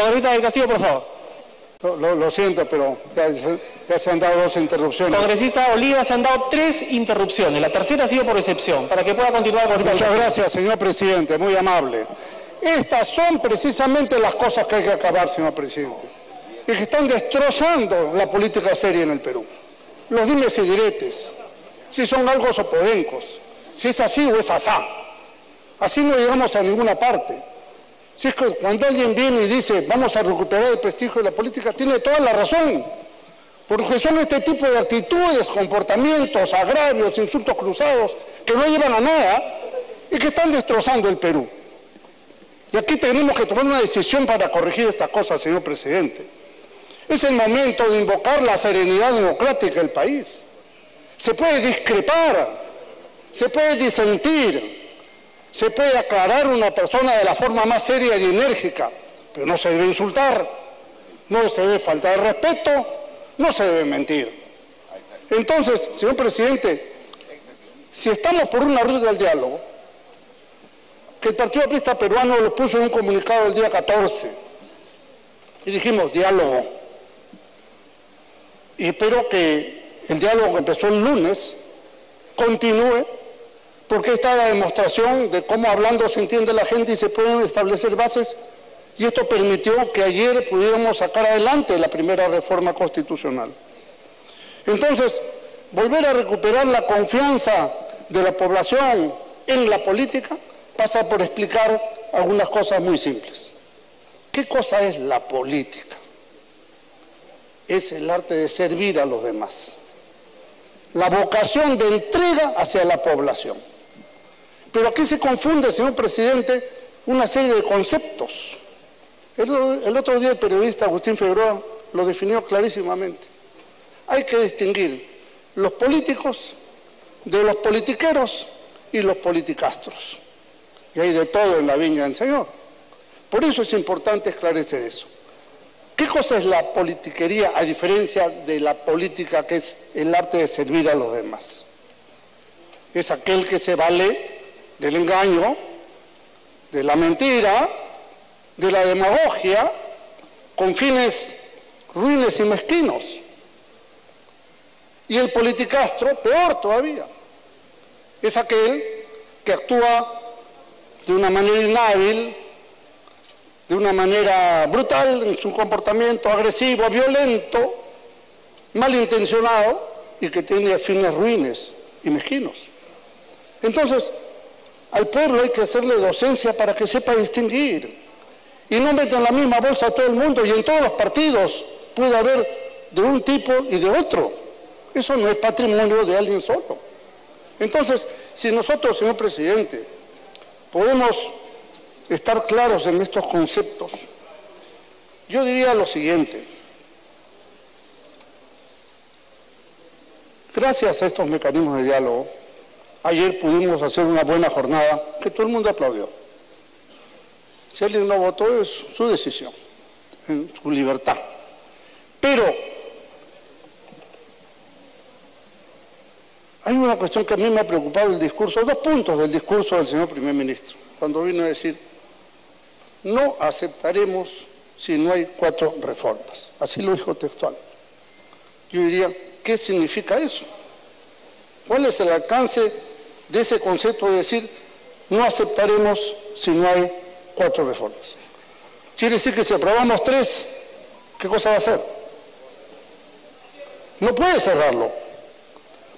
Congresista del Castillo, por favor. Lo siento, pero ya se han dado 2 interrupciones. Congresista Oliva, se han dado 3 interrupciones. La tercera ha sido por excepción, para que pueda continuar. Muchas gracias, señor presidente, muy amable. Estas son precisamente las cosas que hay que acabar, señor presidente, y que están destrozando la política seria en el Perú. Los dimes y diretes, si son algo o podencos, si es así o es asá. Así no llegamos a ninguna parte. Si es que cuando alguien viene y dice vamos a recuperar el prestigio de la política, tiene toda la razón, porque son este tipo de actitudes, comportamientos, agravios, insultos cruzados, que no llevan a nada y que están destrozando el Perú. Y aquí tenemos que tomar una decisión para corregir estas cosas, señor presidente. Es el momento de invocar la serenidad democrática del país. Se puede discrepar, se puede disentir, se puede aclarar una persona de la forma más seria y enérgica, pero no se debe insultar, no se debe faltar el respeto, no se debe mentir. Entonces, señor presidente, si estamos por una ruta del diálogo, que el Partido Aprista Peruano lo puso en un comunicado el día 14, y dijimos diálogo, y espero que el diálogo que empezó el lunes continúe, porque esta es la demostración de cómo hablando se entiende la gente y se pueden establecer bases, y esto permitió que ayer pudiéramos sacar adelante la primera reforma constitucional. Entonces, volver a recuperar la confianza de la población en la política pasa por explicar algunas cosas muy simples. ¿Qué cosa es la política? Es el arte de servir a los demás, la vocación de entrega hacia la población. Pero aquí se confunde, señor presidente, una serie de conceptos. El otro día el periodista Agustín Figueroa lo definió clarísimamente. Hay que distinguir los políticos de los politiqueros y los politicastros. Y hay de todo en la viña del Señor. Por eso es importante esclarecer eso. ¿Qué cosa es la politiquería a diferencia de la política, que es el arte de servir a los demás? Es aquel que se vale del engaño, de la mentira, de la demagogia, con fines ruines y mezquinos. Y el politicastro, peor todavía, es aquel que actúa de una manera inhábil, de una manera brutal en su comportamiento, agresivo, violento, malintencionado y que tiene fines ruines y mezquinos. Entonces, al pueblo hay que hacerle docencia para que sepa distinguir y no meta en la misma bolsa a todo el mundo, y en todos los partidos puede haber de un tipo y de otro. Eso no es patrimonio de alguien solo. Entonces, si nosotros, señor presidente, podemos estar claros en estos conceptos, yo diría lo siguiente. Gracias a estos mecanismos de diálogo, ayer pudimos hacer una buena jornada que todo el mundo aplaudió. Si alguien no votó, es su decisión, en su libertad. Pero hay una cuestión que a mí me ha preocupado el discurso, 2 puntos del discurso del señor primer ministro, cuando vino a decir, no aceptaremos si no hay 4 reformas. Así lo dijo textual. Yo diría, ¿qué significa eso? ¿Cuál es el alcance de ese concepto de decir, no aceptaremos si no hay 4 reformas? Quiere decir que si aprobamos 3, ¿qué cosa va a hacer? No puede cerrarlo.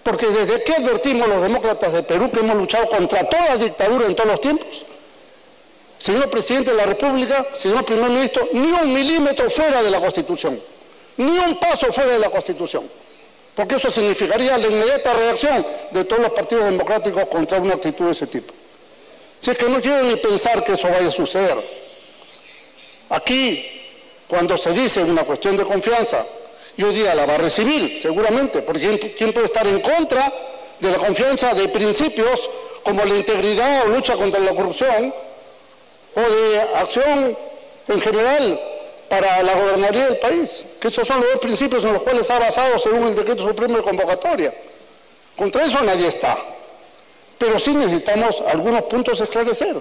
Porque desde que advertimos los demócratas de Perú que hemos luchado contra toda dictadura en todos los tiempos, señor presidente de la República, señor primer ministro, ni un milímetro fuera de la Constitución, ni un paso fuera de la Constitución, porque eso significaría la inmediata reacción de todos los partidos democráticos contra una actitud de ese tipo. Si es que no quiero ni pensar que eso vaya a suceder. Aquí, cuando se dice una cuestión de confianza, yo diría la va a recibir, seguramente, porque ¿quién puede estar en contra de la confianza de principios como la integridad o lucha contra la corrupción o de acción en general para la gobernabilidad del país? Que esos son los 2 principios en los cuales ha basado según el Decreto Supremo de Convocatoria. Contra eso nadie está. Pero sí necesitamos algunos puntos a esclarecer.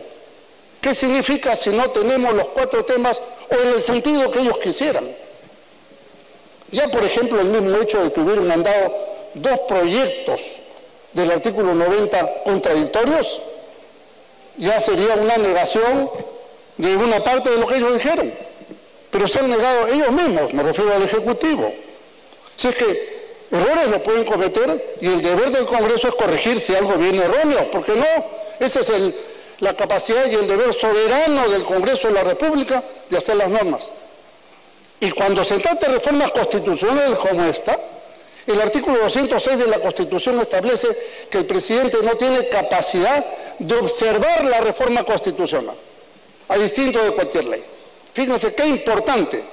¿Qué significa si no tenemos los 4 temas o en el sentido que ellos quisieran? Ya, por ejemplo, el mismo hecho de que hubieran mandado 2 proyectos del artículo 90 contradictorios, ya sería una negación de una parte de lo que ellos dijeron. Pero se han negado ellos mismos, me refiero al Ejecutivo. Si es que errores lo pueden cometer y el deber del Congreso es corregir si algo viene erróneo, porque no, esa es la capacidad y el deber soberano del Congreso de la República de hacer las normas. Y cuando se trata de reformas constitucionales como esta, el artículo 206 de la Constitución establece que el presidente no tiene capacidad de observar la reforma constitucional, a distinto de cualquier ley. Fíjense qué importante.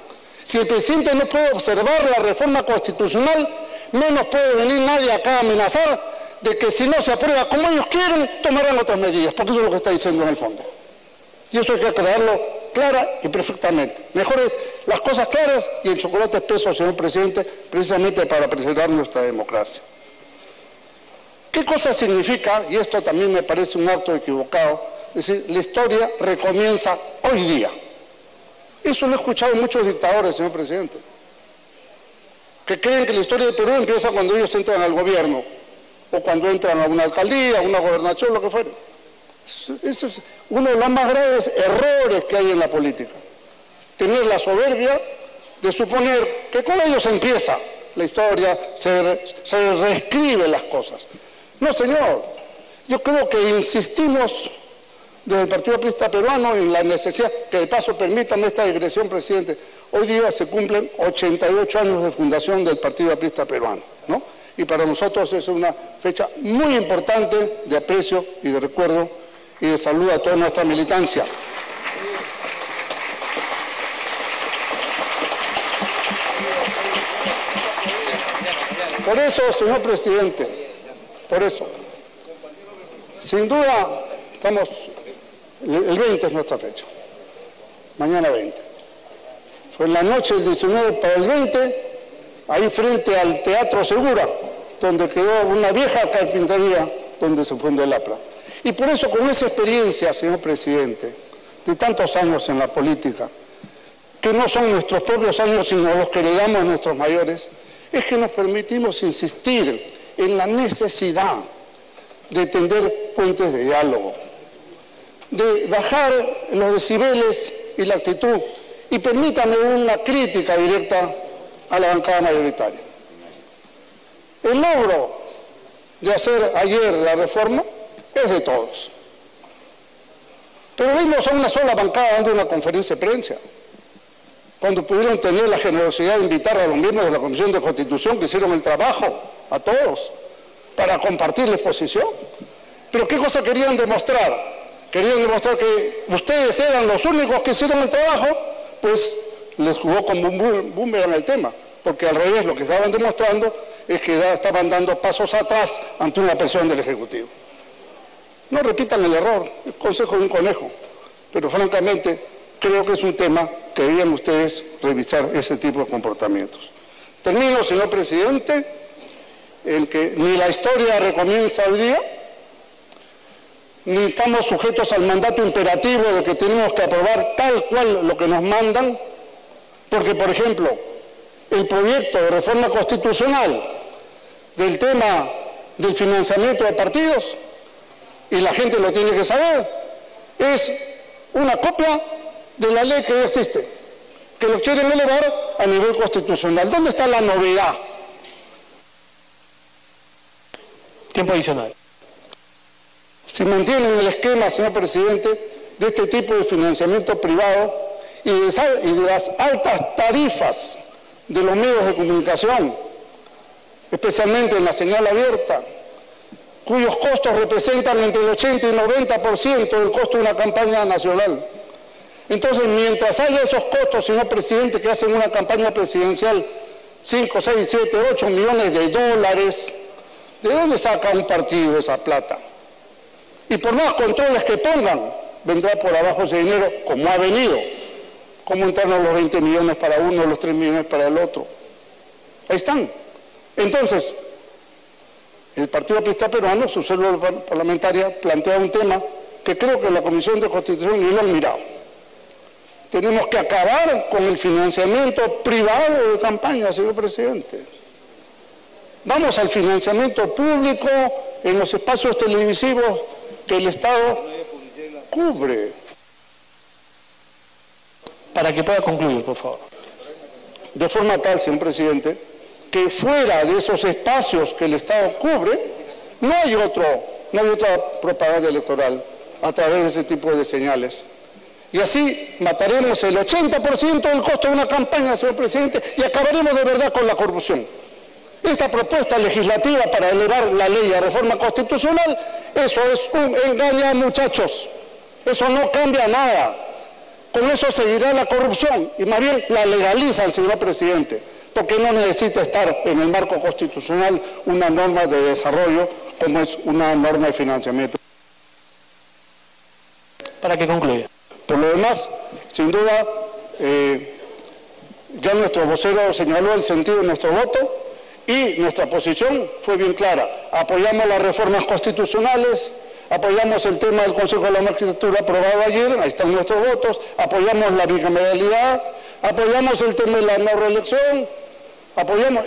Si el presidente no puede observar la reforma constitucional, menos puede venir nadie acá a amenazar de que si no se aprueba como ellos quieren, tomarán otras medidas, porque eso es lo que está diciendo en el fondo. Y eso hay que aclararlo clara y perfectamente. Mejor es las cosas claras y el chocolate espeso, señor presidente, precisamente para preservar nuestra democracia. ¿Qué cosa significa? Y esto también me parece un acto equivocado. Es decir, la historia recomienza hoy día. Eso lo he escuchado en muchos dictadores, señor presidente, que creen que la historia de Perú empieza cuando ellos entran al gobierno, o cuando entran a una alcaldía, a una gobernación, lo que fuera. Eso es uno de los más graves errores que hay en la política. Tener la soberbia de suponer que con ellos empieza la historia, se reescribe las cosas. No, señor. Yo creo que insistimos desde el Partido Aprista Peruano en la necesidad, que de paso permítanme esta digresión, presidente. Hoy día se cumplen 88 años de fundación del Partido Aprista Peruano, ¿no? Y para nosotros es una fecha muy importante de aprecio y de recuerdo y de saludo a toda nuestra militancia. Por eso, señor presidente, por eso, sin duda, el 20 es nuestra fecha, mañana 20. Fue en la noche del 19 para el 20, ahí frente al Teatro Segura, donde quedó una vieja carpintería donde se fundó el APRA. Y por eso, con esa experiencia, señor presidente, de tantos años en la política, que no son nuestros propios años, sino los que heredamos a nuestros mayores, es que nos permitimos insistir en la necesidad de tender puentes de diálogo, de bajar los decibeles y la actitud. Y permítame una crítica directa a la bancada mayoritaria. El logro de hacer ayer la reforma es de todos. Pero vimos a una sola bancada dando una conferencia de prensa, cuando pudieron tener la generosidad de invitar a los miembros de la Comisión de Constitución que hicieron el trabajo, a todos, para compartir la exposición. Pero ¿qué cosa querían demostrar? Querían demostrar que ustedes eran los únicos que hicieron el trabajo, pues les jugó como un boomerang el tema, porque al revés lo que estaban demostrando es que estaban dando pasos atrás ante una presión del Ejecutivo. No repitan el error, el consejo de un conejo, pero francamente creo que es un tema que deberían ustedes revisar ese tipo de comportamientos. Termino, señor presidente, en que ni la historia recomienza hoy día, ni estamos sujetos al mandato imperativo de que tenemos que aprobar tal cual lo que nos mandan, porque, por ejemplo, el proyecto de reforma constitucional del tema del financiamiento de partidos, y la gente lo tiene que saber, es una copia de la ley que ya existe, que lo quieren elevar a nivel constitucional. ¿Dónde está la novedad? Tiempo adicional. Si mantienen el esquema, señor presidente, de este tipo de financiamiento privado y de las altas tarifas de los medios de comunicación, especialmente en la señal abierta, cuyos costos representan entre el 80 y el 90% del costo de una campaña nacional. Entonces, mientras haya esos costos, señor presidente, que hacen una campaña presidencial 5, 6, 7, 8 millones de dólares, ¿de dónde saca un partido esa plata? Y por más controles que pongan, vendrá por abajo ese dinero, como ha venido. ¿Cómo entraron los 20 millones para uno, los 3 millones para el otro? Ahí están. Entonces, el Partido Aprista Peruano, su célula parlamentaria, plantea un tema que creo que la Comisión de Constitución ni lo han mirado. Tenemos que acabar con el financiamiento privado de campaña, señor presidente. Vamos al financiamiento público en los espacios televisivos que el Estado cubre. Para que pueda concluir, por favor. De forma tal, señor presidente, que fuera de esos espacios que el Estado cubre, no hay otra propaganda electoral a través de ese tipo de señales. Y así mataremos el 80% del costo de una campaña, señor presidente, y acabaremos de verdad con la corrupción. Esta propuesta legislativa para elevar la ley a reforma constitucional, eso es un engaño, muchachos. Eso no cambia nada. Con eso seguirá la corrupción y más bien la legalizan, señor presidente, porque no necesita estar en el marco constitucional una norma de desarrollo como es una norma de financiamiento. Para que concluya. Por lo demás, sin duda, ya nuestro vocero señaló el sentido de nuestro voto y nuestra posición fue bien clara. Apoyamos las reformas constitucionales, apoyamos el tema del Consejo de la Magistratura aprobado ayer, ahí están nuestros votos, apoyamos la bicameralidad, apoyamos el tema de la no reelección, apoyamos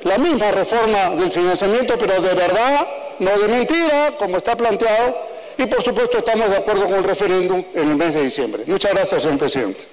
la misma reforma del financiamiento, pero de verdad, no de mentira, como está planteado, y por supuesto estamos de acuerdo con el referéndum en el mes de diciembre. Muchas gracias, señor presidente.